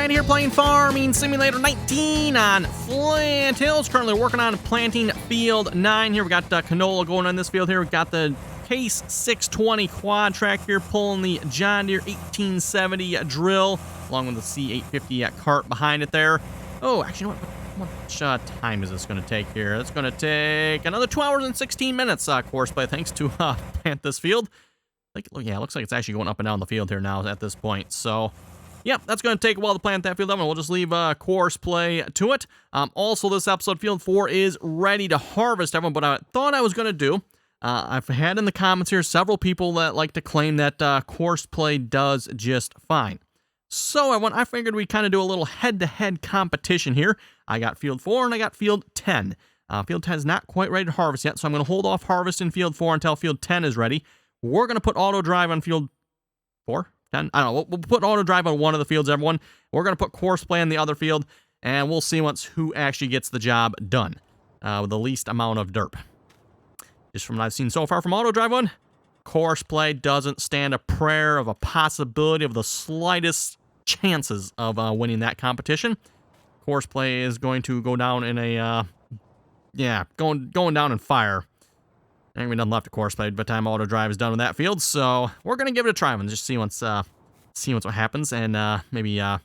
Evan here playing Farming Simulator 19 on Flint Hills. Currently working on planting field 9 here. We got canola going on this field here. We got the Case 620 quad track here pulling the John Deere 1870 drill along with the C850 cart behind it there. Oh, actually, how much time is this going to take here? It's going to take another 2 hours and 16 minutes, course play, thanks to plant this field. Yeah, it looks like it's actually going up and down the field here now at this point. So, yeah, that's going to take a while to plant that field up, and we'll just leave course play to it. Also, this episode, Field 4 is ready to harvest, everyone, but I thought I was going to do, I've had in the comments here several people that like to claim that course play does just fine. So, I figured we'd kind of do a little head-to-head competition here. I got Field 4 and I got Field 10. Field 10 is not quite ready to harvest yet, so I'm going to hold off harvesting Field 4 until Field 10 is ready. We're going to put auto drive on Field 4, 10, I don't know. We'll put auto drive on one of the fields, everyone. We're going to put course play on the other field, and we'll see who actually gets the job done with the least amount of derp. Just from what I've seen so far from auto drive 1, course play doesn't stand a prayer of a possibility of the slightest chances of winning that competition. Course play is going to go down in a, going down in fire. There ain't nothing left of course play by the time auto drive is done with that field, so we're gonna give it a try and just see what happens, and maybe for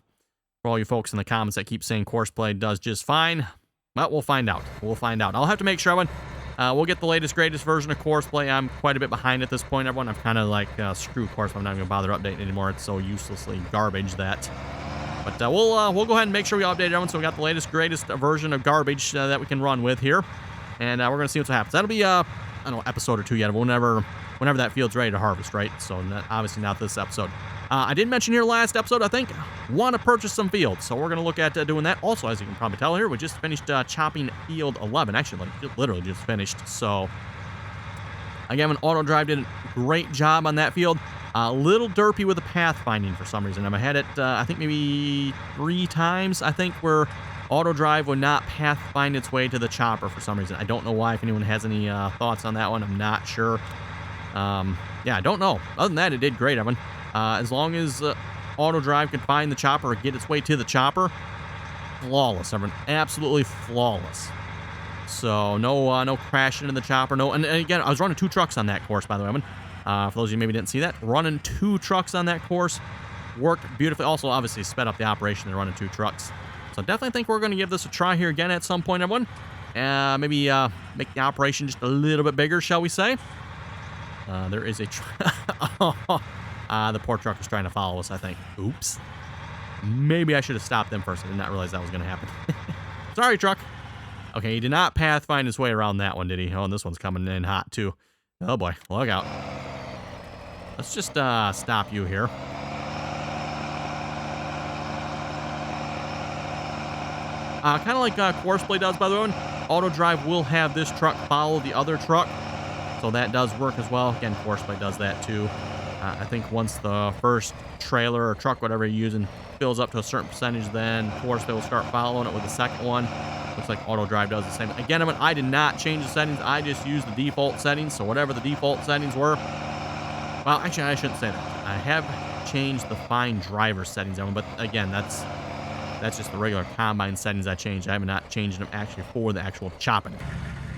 all you folks in the comments that keep saying course play does just fine, well, we'll find out. I'll have to make sure we'll get the latest greatest version of course play. I'm quite a bit behind at this point, everyone. I'm kind of like screw course play. I'm not gonna bother updating anymore. It's so uselessly garbage that. But we'll go ahead and make sure we update everyone, so we got the latest greatest version of garbage that we can run with here, and we're gonna see what happens. That'll be I don't know, episode or two yet, whenever that field's ready to harvest, right? So obviously not this episode. I did mention here last episode, I think, want to purchase some fields. So we're going to look at doing that. Also, as you can probably tell here, we just finished chopping field 11. Actually, literally just finished. So, again, auto drive did a great job on that field. A little derpy with the pathfinding for some reason. I've had it, I think, maybe 3 times, I think, where auto drive would not pathfind its way to the chopper for some reason. I don't know why. If anyone has any thoughts on that one, I'm not sure. Yeah, I don't know. Other than that, it did great, Evan. As long as auto drive could find the chopper or get its way to the chopper, flawless, Evan. Absolutely flawless. So no crashing into the chopper. No, and again, I was running 2 trucks on that course, by the way, Evan. For those of you who maybe didn't see that, running 2 trucks on that course worked beautifully. Also, obviously, sped up the operation and running 2 trucks. So definitely think we're going to give this a try here again at some point, everyone. Maybe make the operation just a little bit bigger, shall we say. There is a... the poor truck was trying to follow us, I think. Oops. Maybe I should have stopped them first. I did not realize that was going to happen. Sorry, truck. Okay, he did not pathfind his way around that one, did he? Oh, and this one's coming in hot, too. Oh, boy. Look out. Let's just stop you here. Kind of like course play does, by the way. Auto drive will have this truck follow the other truck, so that does work as well. Again, course play does that too. I think once the first trailer or truck, whatever you're using, fills up to a certain percentage, then course play will start following it with the second one. Looks like auto drive does the same. Again, I did not change the settings. I just used the default settings, so whatever the default settings were. Well, actually, I shouldn't say that. I have changed the fine driver settings, but again, that's just the regular combine settings I changed. I have not changed them actually for the actual chopping.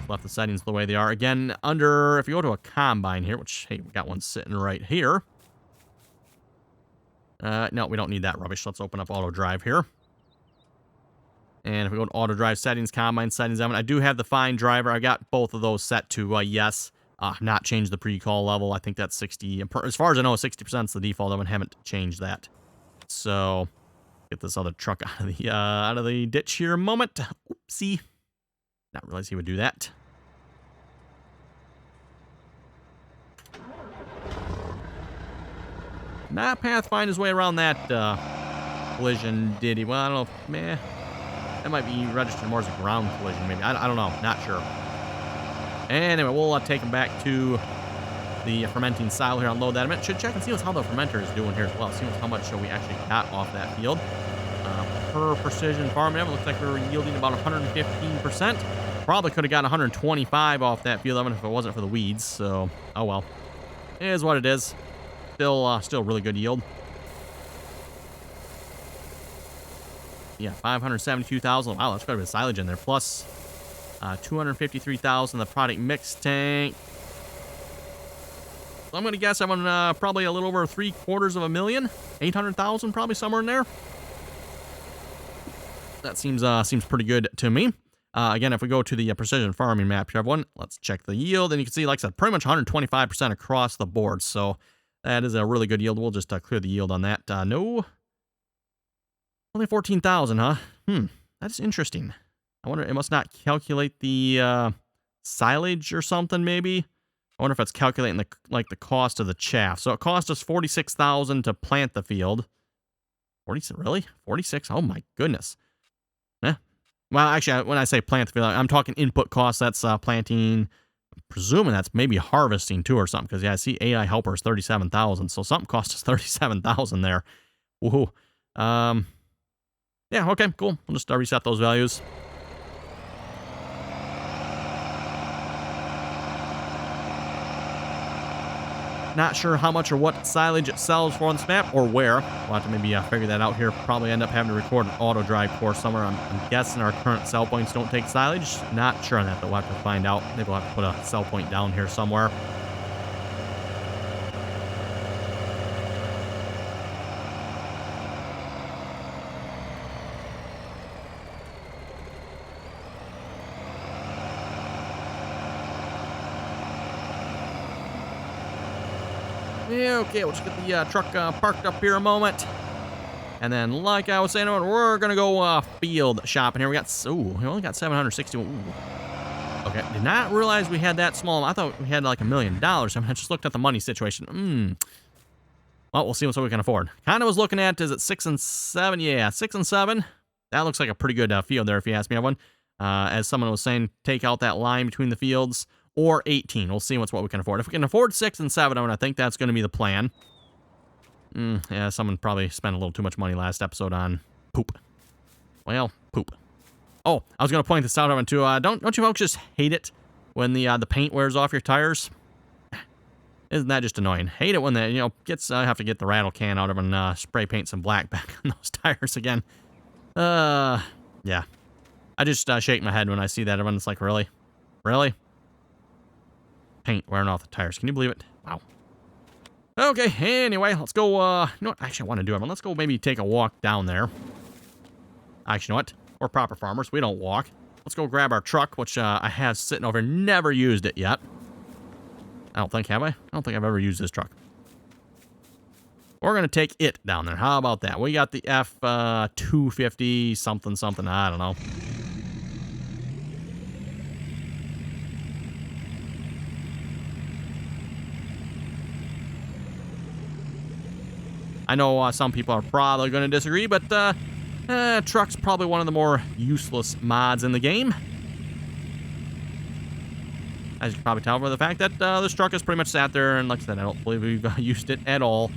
Left the settings the way they are. Again, if you go to a combine here, which, hey, we got one sitting right here. No, we don't need that rubbish. Let's open up auto drive here. And if we go to auto drive settings, combine settings, I do have the fine driver. I got both of those set to yes. Not changed the pre-call level. I think that's 60. As far as I know, 60% is the default. I haven't changed that. So... get this other truck out of the ditch here a moment. Oopsie. Not realize he would do that. Not pathfind his way around that collision, did he? Well, I don't know if, meh. That might be registered more as a ground collision, maybe. I don't know. Not sure. Anyway, we'll take him back to the fermenting silo here. Unload that a minute. Should check and see how the fermenter is doing here as well. See how much we actually got off that field. Per precision farming, it looks like we were yielding about 115%. Probably could have gotten 125 off that field, even if it wasn't for the weeds. So, oh well. It is what it is. Still really good yield. Yeah, 572,000. Wow, that's quite a bit of silage in there. Plus 253,000 the product mix tank. So I'm going to guess I'm on probably a little over 750,000, 800,000, probably somewhere in there. That seems pretty good to me. Again, if we go to the precision farming map here, everyone, let's check the yield. And you can see, like I said, pretty much 125% across the board. So that is a really good yield. We'll just clear the yield on that. No. Only 14,000, huh? That's interesting. I wonder, it must not calculate the silage or something, maybe? I wonder if it's calculating the cost of the chaff. So it cost us 46,000 to plant the field. 46, really? 46? Oh my goodness. Well, actually, when I say plant the field, I'm talking input costs. That's planting. I'm presuming that's maybe harvesting too or something. Because yeah, I see AI helper is 37,000. So something cost us 37,000 there. Woohoo. Yeah, okay, cool. We'll just reset those values. Not sure how much or what silage it sells for on this map, or where. We'll have to maybe figure that out here. Probably end up having to record an auto drive course somewhere. I'm guessing our current sell points don't take silage. Not sure on that, but we'll have to find out. Maybe we'll have to put a sell point down here somewhere. Yeah, okay, we'll just get the truck parked up here a moment. And then, like I was saying, we're going to go field shopping here. We only got 760. Ooh. Okay, did not realize we had that small. I thought we had like $1 million. I just looked at the money situation. Well, we'll see what we can afford. Kind of was looking at, is it 6 and 7? Yeah, 6 and 7. That looks like a pretty good field there, if you ask me, everyone. As someone was saying, take out that line between the fields. Or 18. We'll see what we can afford. If we can afford 6 and 7, I think that's going to be the plan. Yeah, someone probably spent a little too much money last episode on poop. Well, poop. Oh, I was going to point this out, everyone, too. Don't you folks just hate it when the paint wears off your tires? Isn't that just annoying? Hate it when they, have to get the rattle can out of and spray paint some black back on those tires again. Yeah. I just shake my head when I see that. Everyone's like, really? Really? Paint wearing off the tires. Can you believe it? Wow. Okay, anyway, let's go, you know what? Actually, I want to do it. Let's go maybe take a walk down there. Actually, you know what? We're proper farmers. We don't walk. Let's go grab our truck, which I have sitting over. Never used it yet. I don't think, have I? I don't think I've ever used this truck. We're going to take it down there. How about that? We got the F250 something. I don't know. I know some people are probably going to disagree, but truck's probably one of the more useless mods in the game. As you can probably tell by the fact that this truck is pretty much sat there, and like I said, I don't believe we've used it at all.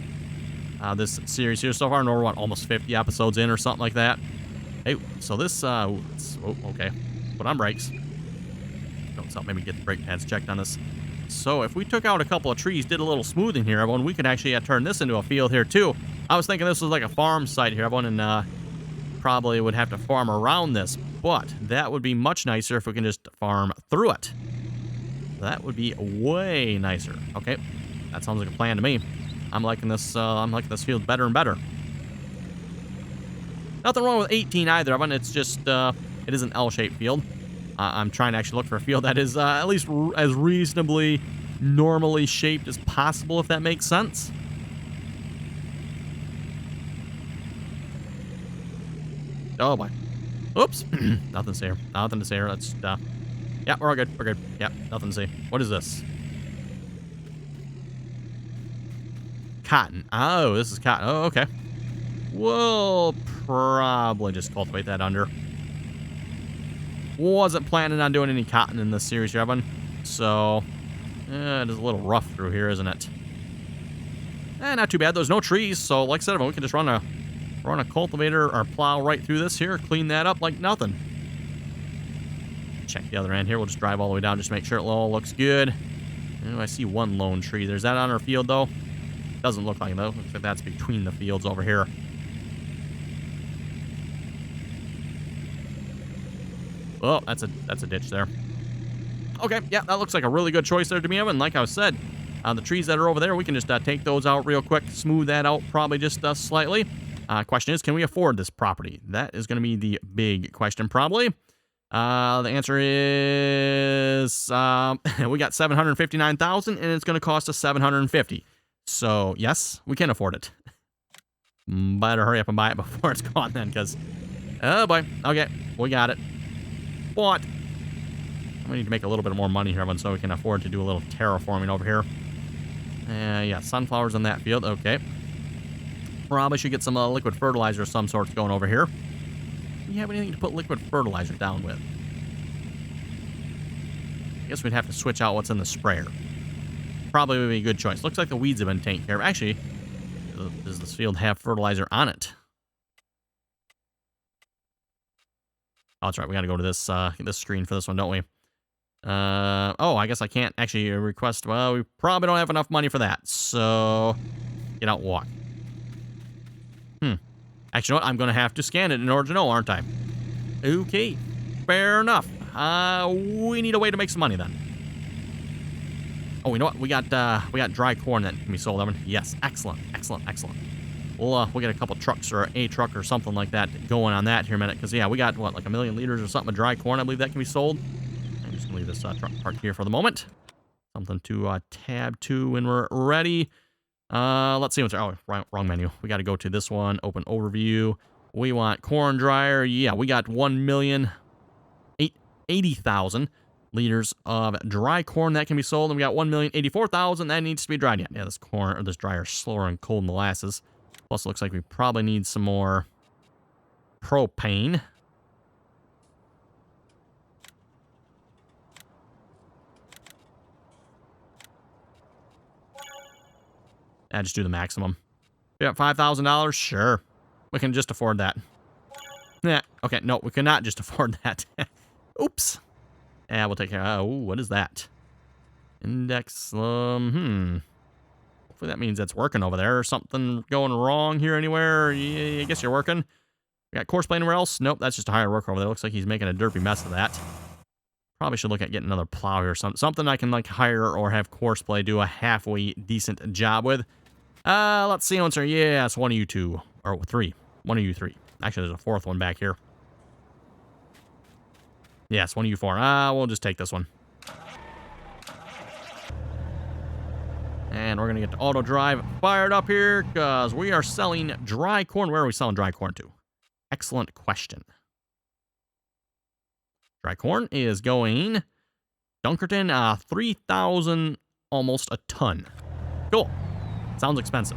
This series here so far, and we're almost 50 episodes in or something like that. Hey, so this, okay, put on brakes. Don't stop, maybe get the brake pads checked on this. So if we took out a couple of trees, did a little smoothing here, everyone, we could actually turn this into a field here too. I was thinking this was like a farm site here, everyone, and probably would have to farm around this, but that would be much nicer if we can just farm through it. That would be way nicer. Okay, that sounds like a plan to me. I'm liking this field better and better. Nothing wrong with 18 either, everyone. It's just it is an L-shaped field. I'm trying to actually look for a field that is at least as reasonably normally shaped as possible, if that makes sense. Oh boy. Oops. Nothing to say here. Nothing to say here. Let's yeah, we're all good. We're good. Yeah, nothing to say. What is this? Cotton. Oh, this is cotton. Oh, okay. We'll probably just cultivate that under. Wasn't planning on doing any cotton in this series, Evan. So, it is a little rough through here, isn't it? Not too bad. There's no trees, so like I said, we can just run a cultivator or plow right through this here, clean that up like nothing. Check the other end here. We'll just drive all the way down, just make sure it all looks good. Oh, I see one lone tree. There's that on our field, though. Doesn't look like it, though. Looks like that's between the fields over here. Oh, that's a ditch there. Okay, yeah, that looks like a really good choice there to me, Evan. Like I said, the trees that are over there, we can just take those out real quick, smooth that out probably just slightly. Question is, can we afford this property? That is going to be the big question probably. The answer is we got 759,000 and it's going to cost us 750. So yes, we can afford it. Better hurry up and buy it before it's gone then, because oh boy. Okay, we got it. But we need to make a little bit more money here, so we can afford to do a little terraforming over here. Yeah, sunflowers in that field. Okay. Probably should get some liquid fertilizer of some sorts going over here. Do you have anything to put liquid fertilizer down with? I guess we'd have to switch out what's in the sprayer. Probably would be a good choice. Looks like the weeds have been taken care of. Actually, does this field have fertilizer on it? Oh, that's right. We got to go to this screen for this one, don't we? Oh, I guess I can't actually request. Well, we probably don't have enough money for that. So, get out and walk. Actually, you know what? I'm going to have to scan it in order to know, aren't I? Okay. Fair enough. We need a way to make some money then. Oh, you know what? We got dry corn that can be sold, Evan. Yes. Excellent. Excellent. Excellent. We'll get a couple trucks or a truck or something like that going on that here in a minute. Because, yeah, we got, what, like 1 million liters or something of dry corn, I believe that can be sold. I'm just going to leave this truck parked here for the moment. Something to tab to when we're ready. Let's see what's... Oh, wrong menu. We got to go to this one. Open overview. We want corn dryer. Yeah, we got 1,080,000 liters of dry corn that can be sold. And we got 1,084,000 that needs to be dried. Yeah, this corn, or this dryer is slower and cold molasses. Plus, it looks like we probably need some more propane. Just do the maximum. Yeah, $5,000. Sure, we can just afford that. Yeah. Okay. No, we cannot just afford that. Oops. Yeah, we'll take care. Oh, what is that? Index. Hopefully that means it's working over there. Something going wrong here anywhere? Yeah, I guess you're working. We got course play anywhere else? Nope. That's just a higher worker over there. Looks like he's making a derpy mess of that. Probably should look at getting another plow here or something I can like hire or have course play do a halfway decent job with. Let's see, answer. Yeah, it's one of you two. Or three. One of you three. Actually, there's a fourth one back here. Yes, one of you four. We'll just take this one. And we're going to get the auto drive fired up here because we are selling dry corn. Where are we selling dry corn to? Excellent question. Dry corn is going Dunkerton, 3,000 almost a ton. Cool. Sounds expensive.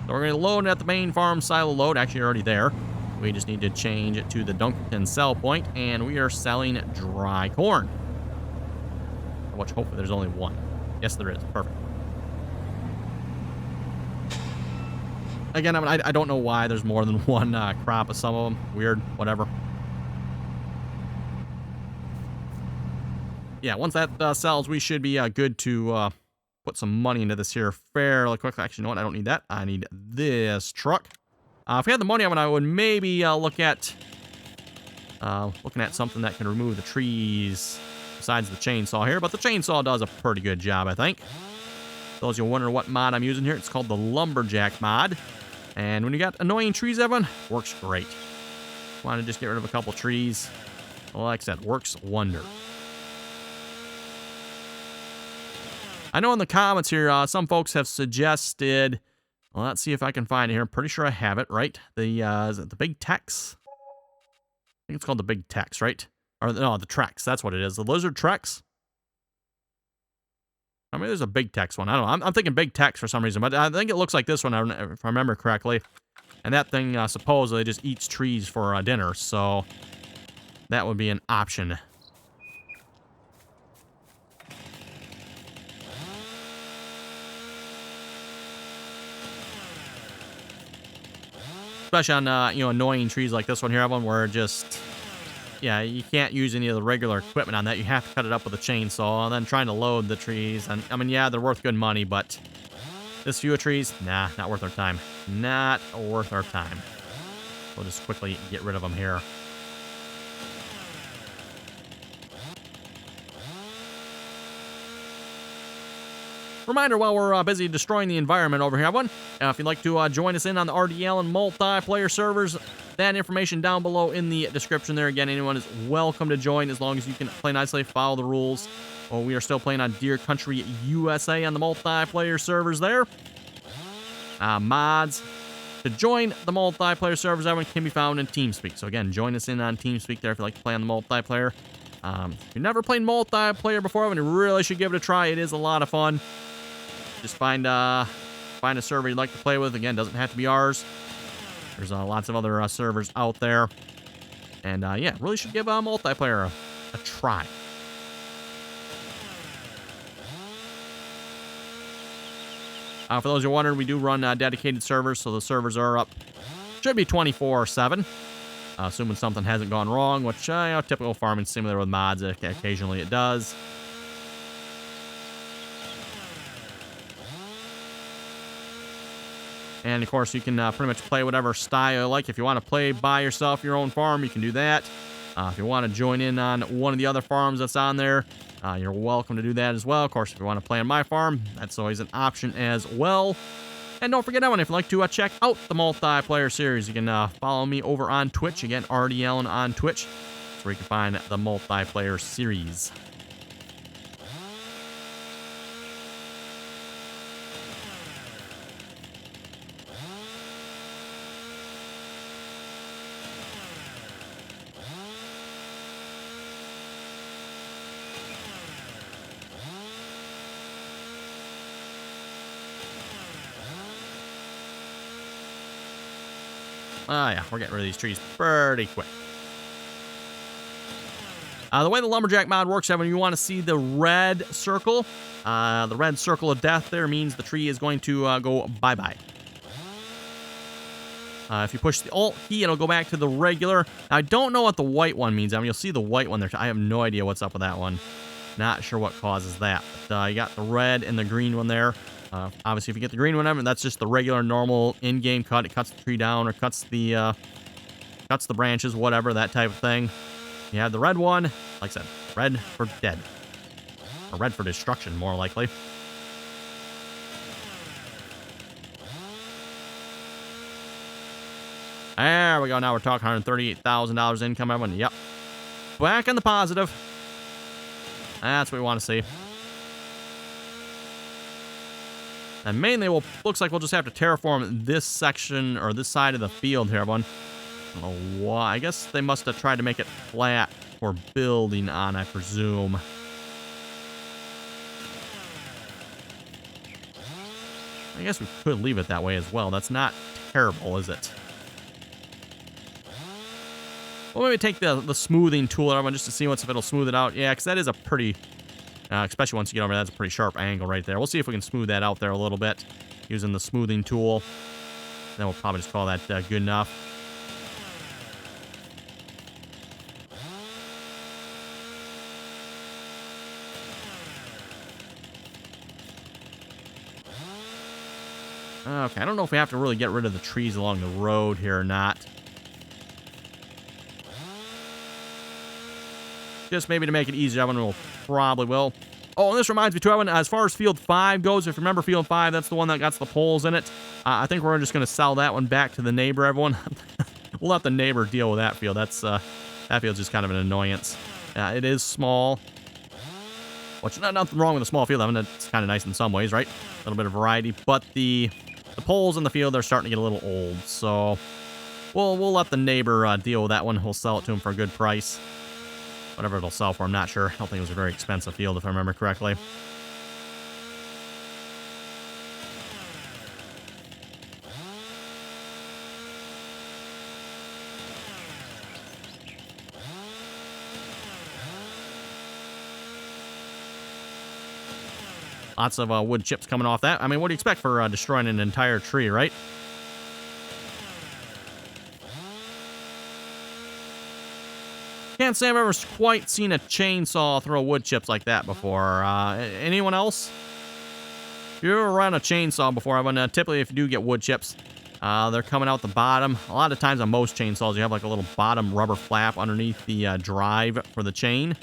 So we're going to load it at the main farm silo load. Actually, already there. We just need to change it to the Dunkerton sell point, and we are selling dry corn. Which hopefully there's only one. Yes, there is. Perfect. Again, I mean, I don't know why there's more than one crop of some of them. Weird. Whatever. Yeah, once that sells, we should be good to put some money into this here fairly quickly. Actually, you know what? I don't need that. I need this truck. If we had the money, I would maybe look at looking at something that can remove the trees besides the chainsaw here. But the chainsaw does a pretty good job, I think. Those of you wondering what mod I'm using here, it's called the Lumberjack mod. And when you got annoying trees, everyone, works great. Want to just get rid of a couple trees. Well, like I said, works wonder. I know in the comments here, some folks have suggested... Well, let's see if I can find it here. I'm pretty sure I have it, right? Is it the Big Tex? I think it's called the Big Tex, right? Or, no, the Trex. That's what it is. The Lizard Trex? I mean, there's a Big Tex one. I don't know. I'm thinking Big Tex for some reason, but I think it looks like this one, if I remember correctly. And that thing supposedly just eats trees for dinner, so that would be an option. Especially on, annoying trees like this one here, everyone, where just, yeah, you can't use any of the regular equipment on that. You have to cut it up with a chainsaw, and then trying to load the trees. And, I mean, yeah, they're worth good money, but this few of trees, nah, not worth our time. Not worth our time. We'll just quickly get rid of them here. Reminder, while we're busy destroying the environment over here, everyone, if you'd like to join us in on the RDAllen multiplayer servers, that information down below in the description there. Again, anyone is welcome to join as long as you can play nicely, follow the rules. Well, we are still playing on Deer Country USA on the multiplayer servers there. Mods to join the multiplayer servers, everyone, can be found in TeamSpeak. So again, join us in on TeamSpeak there if you'd like to play on the multiplayer. If you've never played multiplayer before, everyone, you really should give it a try. It is a lot of fun. Just find a server you'd like to play with. Again, doesn't have to be ours. There's lots of other servers out there. And yeah, really should give multiplayer a try. For those who are wondering, we do run dedicated servers, so the servers are up. Should be 24/7. Assuming something hasn't gone wrong, which, typical farming simulator with mods, occasionally it does. And, of course, you can pretty much play whatever style you like. If you want to play by yourself, your own farm, you can do that. If you want to join in on one of the other farms that's on there, you're welcome to do that as well. Of course, if you want to play on my farm, that's always an option as well. And don't forget, everyone, if you'd like to check out the multiplayer series, you can follow me over on Twitch. Again, RDAllen on Twitch. That's where you can find the multiplayer series. Oh, yeah, we're getting rid of these trees pretty quick. The way the Lumberjack mod works, when you want to see the red circle, the red circle of death there means the tree is going to go bye-bye. If you push the Alt key, it'll go back to the regular. Now, I don't know what the white one means. I mean, you'll see the white one there. I have no idea what's up with that one. Not sure what causes that. But you got the red and the green one there. Obviously, if you get the green one, I mean, that's just the regular, normal in-game cut. It cuts the tree down or cuts the branches, whatever, that type of thing. You have the red one, like I said, red for dead. Or red for destruction, more likely. There we go. Now we're talking $138,000 income, everyone. Yep. Back in the positive. That's what we want to see. And mainly, looks like we'll just have to terraform this section, or this side of the field here, everyone. I don't know why. I guess they must have tried to make it flat for building on, I presume. I guess we could leave it that way as well. That's not terrible, is it? Well, maybe take the smoothing tool, everyone, just to see if it'll smooth it out. Yeah, because that is a pretty... especially once you get over there, that's a pretty sharp angle right there. We'll see if we can smooth that out there a little bit using the smoothing tool. Then we'll probably just call that good enough. Okay, I don't know if we have to really get rid of the trees along the road here or not. Just maybe to make it easier, everyone will probably will. Oh, and this reminds me too, everyone, as far as Field 5 goes, if you remember Field 5, that's the one that got the poles in it. I think we're just going to sell that one back to the neighbor, everyone. We'll let the neighbor deal with that field. That field's just kind of an annoyance. It is small. Which, nothing wrong with a small field. I mean, it's kind of nice in some ways, right? A little bit of variety. But the poles in the field are starting to get a little old. So we'll let the neighbor deal with that one. We'll sell it to him for a good price. Whatever it'll sell for, I'm not sure. I don't think it was a very expensive field, if I remember correctly. Lots of wood chips coming off that. I mean, what do you expect for destroying an entire tree, right? Can't say I've ever quite seen a chainsaw throw wood chips like that before. Anyone else? If you ever run a chainsaw before, typically if you do get wood chips, they're coming out the bottom. A lot of times on most chainsaws, you have like a little bottom rubber flap underneath the drive for the chain,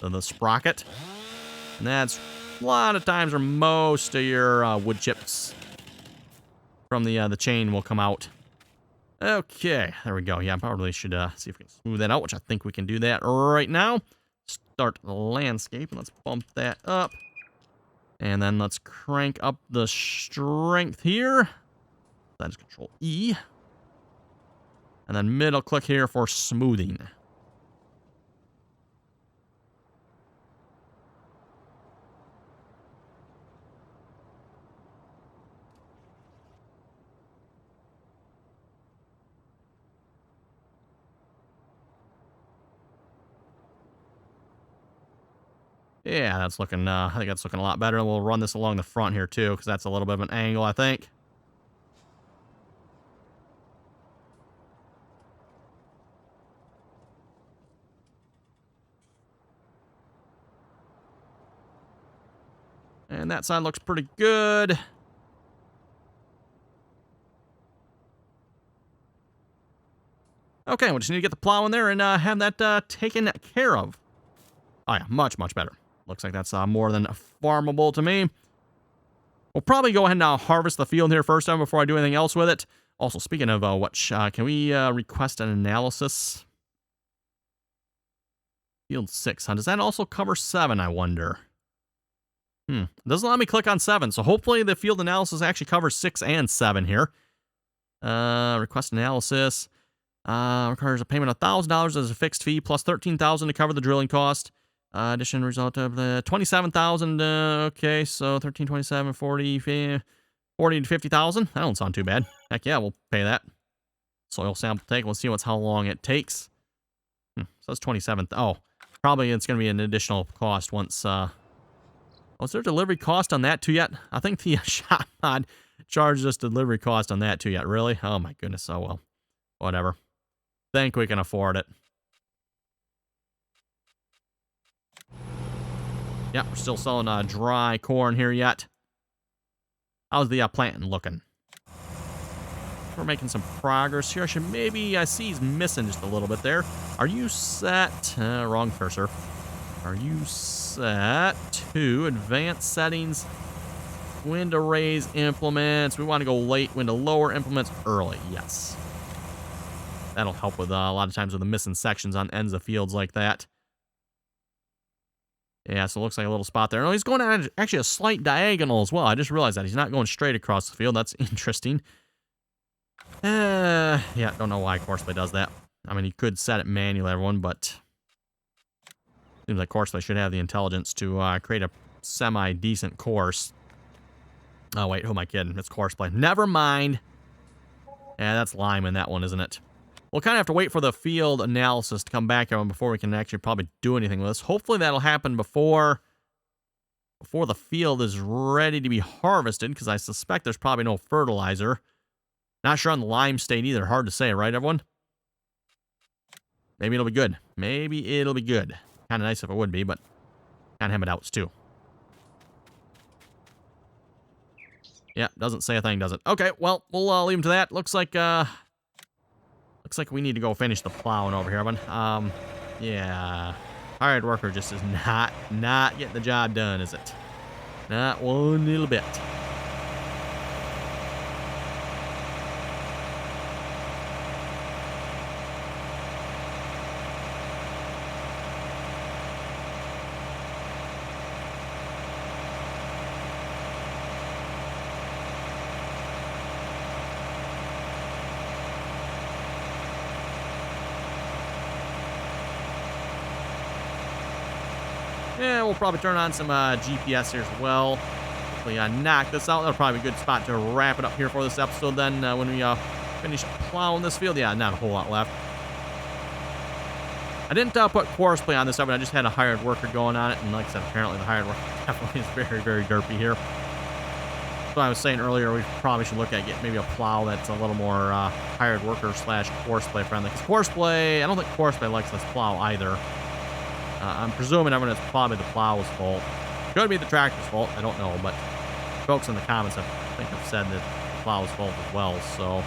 the sprocket. And that's a lot of times where most of your wood chips from the chain will come out. Okay, there we go. Yeah, I probably should see if we can smooth that out, which I think we can do that right now. Start the landscape, and let's bump that up. And then let's crank up the strength here. That is Control E. And then middle click here for smoothing. Yeah, that's looking, I think that's looking a lot better. We'll run this along the front here too, because that's a little bit of an angle, I think. And that side looks pretty good. Okay, we just need to get the plow in there and have that taken care of. Oh yeah, much, much better. Looks like that's more than farmable to me. We'll probably go ahead and harvest the field here first time before I do anything else with it. Also, speaking of which, can we request an analysis? Field 6, huh? Does that also cover 7, I wonder? Doesn't let me click on 7, so hopefully the field analysis actually covers 6 and 7 here. Request analysis. Requires a payment of $1,000 as a fixed fee, plus $13,000 to cover the drilling cost. Addition result of $27,000. Okay, so 13, 27, 40 to 50,000. That don't sound too bad. Heck yeah, we'll pay that. Soil sample take. We'll see how long it takes. So that's 27. Oh, probably it's going to be an additional cost once. Was there delivery cost on that too yet? I think the shop mod charged us delivery cost on that too yet. Really? Oh my goodness. Oh well. Whatever. Think we can afford it. Yeah, we're still selling dry corn here yet. How's the planting looking? We're making some progress here. I should maybe, I see he's missing just a little bit there. Are you set? Wrong cursor. Are you set to advanced settings? When to raise implements. We want to go late. When to lower implements early. Yes. That'll help with a lot of times with the missing sections on ends of fields like that. Yeah, so it looks like a little spot there. Oh, he's going on actually a slight diagonal as well. I just realized that. He's not going straight across the field. That's interesting. Yeah, don't know why Courseplay does that. I mean, you could set it manually, everyone, but seems like Courseplay should have the intelligence to create a semi-decent course. Oh, wait, who am I kidding? It's Courseplay. Never mind. Yeah, that's Lime in that one, isn't it? We'll kind of have to wait for the field analysis to come back on before we can actually probably do anything with this. Hopefully that'll happen before the field is ready to be harvested, because I suspect there's probably no fertilizer. Not sure on the lime state either. Hard to say, right, everyone? Maybe it'll be good. Maybe it'll be good. Kind of nice if it would be, but kind of have my doubts too. Yeah, doesn't say a thing, does it? Okay, well, we'll leave him to that. Looks like we need to go finish the plowing over here, everyone. Yeah. Hired worker just is not getting the job done, is it? Not one little bit. Yeah, we'll probably turn on some GPS here as well. Hopefully knock this out. That'll probably be a good spot to wrap it up here for this episode then when we finish plowing this field. Yeah, not a whole lot left. I didn't put Courseplay on this episode. I just had a hired worker going on it. And like I said, apparently the hired worker definitely is very, very derpy here. So I was saying earlier, we probably should look at getting maybe a plow that's a little more hired worker / Courseplay friendly. Because Courseplay, I don't think Courseplay likes this plow either. I'm presuming everyone it's probably the plow's fault. Could be the tractor's fault. I don't know, but folks in the comments have said that the plow's fault as well. So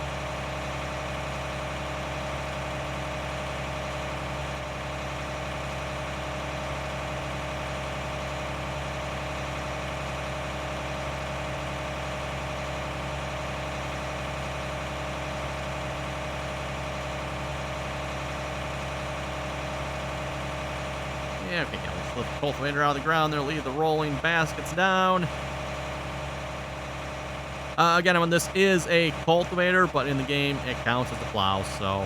Yeah, okay, yeah, let's lift the cultivator out of the ground there, leave the rolling baskets down. Again, when this is a cultivator, but in the game, it counts as a plow, so.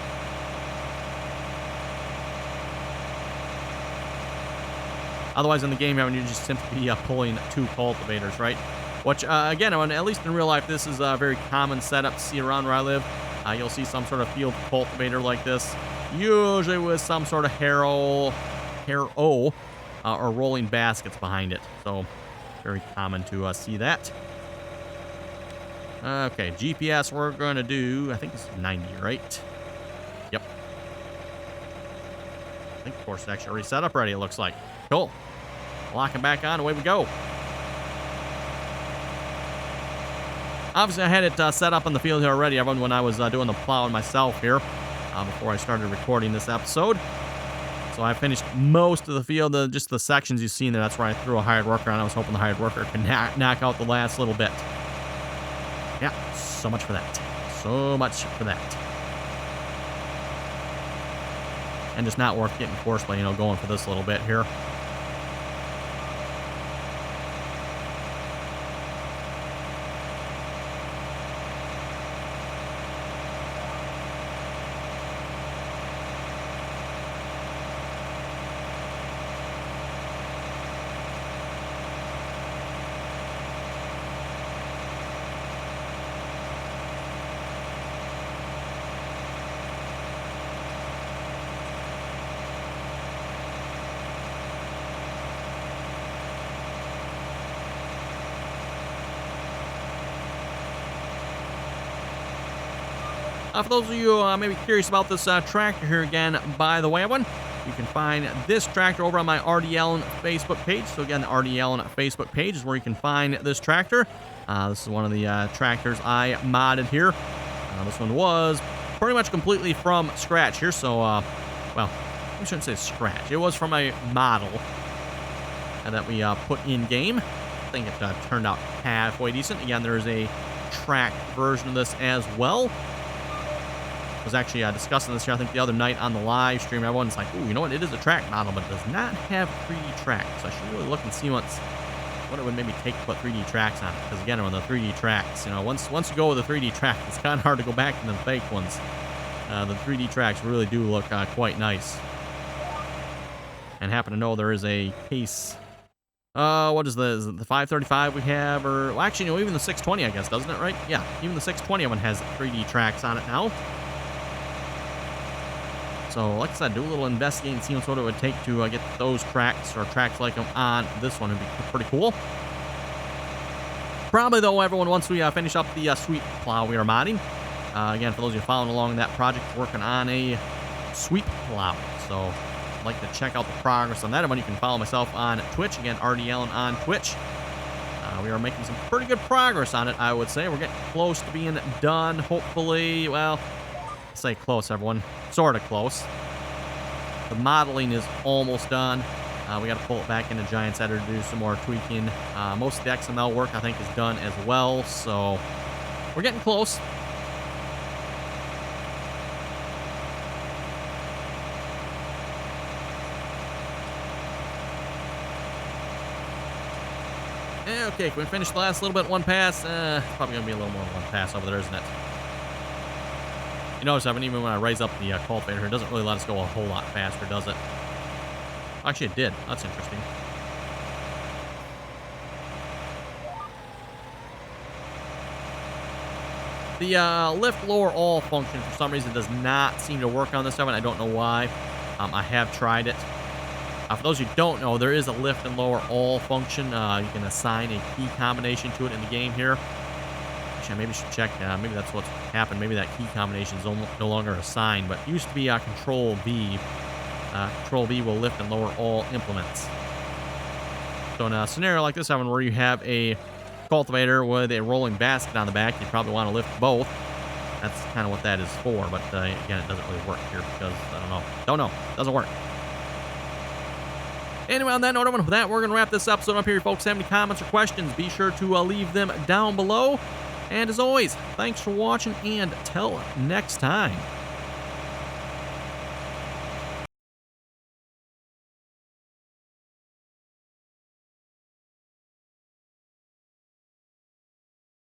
Otherwise, in the game, you just simply be pulling 2 cultivators, right? Which, again, at least in real life, this is a very common setup to see around where I live. You'll see some sort of field cultivator like this, usually with some sort of harrow, or rolling baskets behind it. So, very common to see that. Okay, GPS we're going to do, I think this is 90, right? Yep. I think the course is actually already set up ready, it looks like. Cool. Locking back on, away we go. Obviously, I had it set up on the field here already, everyone, when I was doing the plowing myself here before I started recording this episode. So I finished most of the field, just the sections you've seen there. That's where I threw a hired worker on. I was hoping the hired worker could knock out the last little bit. Yeah, so much for that. So much for that. And just not worth getting forced by, going for this little bit here. For those of you maybe curious about this tractor here again, by the way, everyone, you can find this tractor over on my RDAllen Facebook page. So again, the RDAllen Facebook page is where you can find this tractor. This is one of the tractors I modded here. This one was pretty much completely from scratch here. So, well, I shouldn't say scratch. It was from a model that we put in game. I think it turned out halfway decent. Again, there is a track version of this as well. I was actually discussing this here, I think, the other night on the live stream. Everyone's like, ooh, you know what? It is a track model, but it does not have 3D tracks. So I should really look and see what it would maybe take to put 3D tracks on it. Because, again, on the 3D tracks, once you go with the 3D track, it's kind of hard to go back to the fake ones. The 3D tracks really do look quite nice. And happen to know there is a case. What is the 535 we have? Or, well, actually, even the 620, I guess, doesn't it, right? Yeah, even the 620 one has 3D tracks on it now. So, like I said, do a little investigating, see what it would take to get those tracks, or tracks like them, on this one. It'd be pretty cool. Probably, though, everyone, once we finish up the sweep plow we are modding. Again, for those of you following along that project, working on a sweep plow. So, I'd like to check out the progress on that one. You can follow myself on Twitch. Again, RDAllen on Twitch. We are making some pretty good progress on it, I would say. We're getting close to being done, hopefully. Well, say close, everyone. Sort of close. The modeling is almost done. We got to pull it back into Giants Editor to do some more tweaking. Most of the XML work, I think, is done as well. So we're getting close. Okay, can we finish the last little bit? One pass? Probably going to be a little more than one pass over there, isn't it? You notice, even when I raise up the cultivator, it doesn't really let us go a whole lot faster, does it? Actually, it did. That's interesting. The lift lower all function, for some reason, does not seem to work on this one. I don't know why. I have tried it. For those who don't know, there is a lift and lower all function. You can assign a key combination to it in the game here. Actually, I maybe should check. Maybe that's what's happened. Maybe that key combination is no longer assigned, but it used to be Control V. Control V will lift and lower all implements. So in a scenario like this one, where you have a cultivator with a rolling basket on the back, you probably want to lift both. That's kind of what that is for, but again, it doesn't really work here because, I don't know. Doesn't work. Anyway, on that note, everyone, with that, we're going to wrap this episode up here. If folks have any comments or questions, be sure to leave them down below. And as always, thanks for watching, and till next time.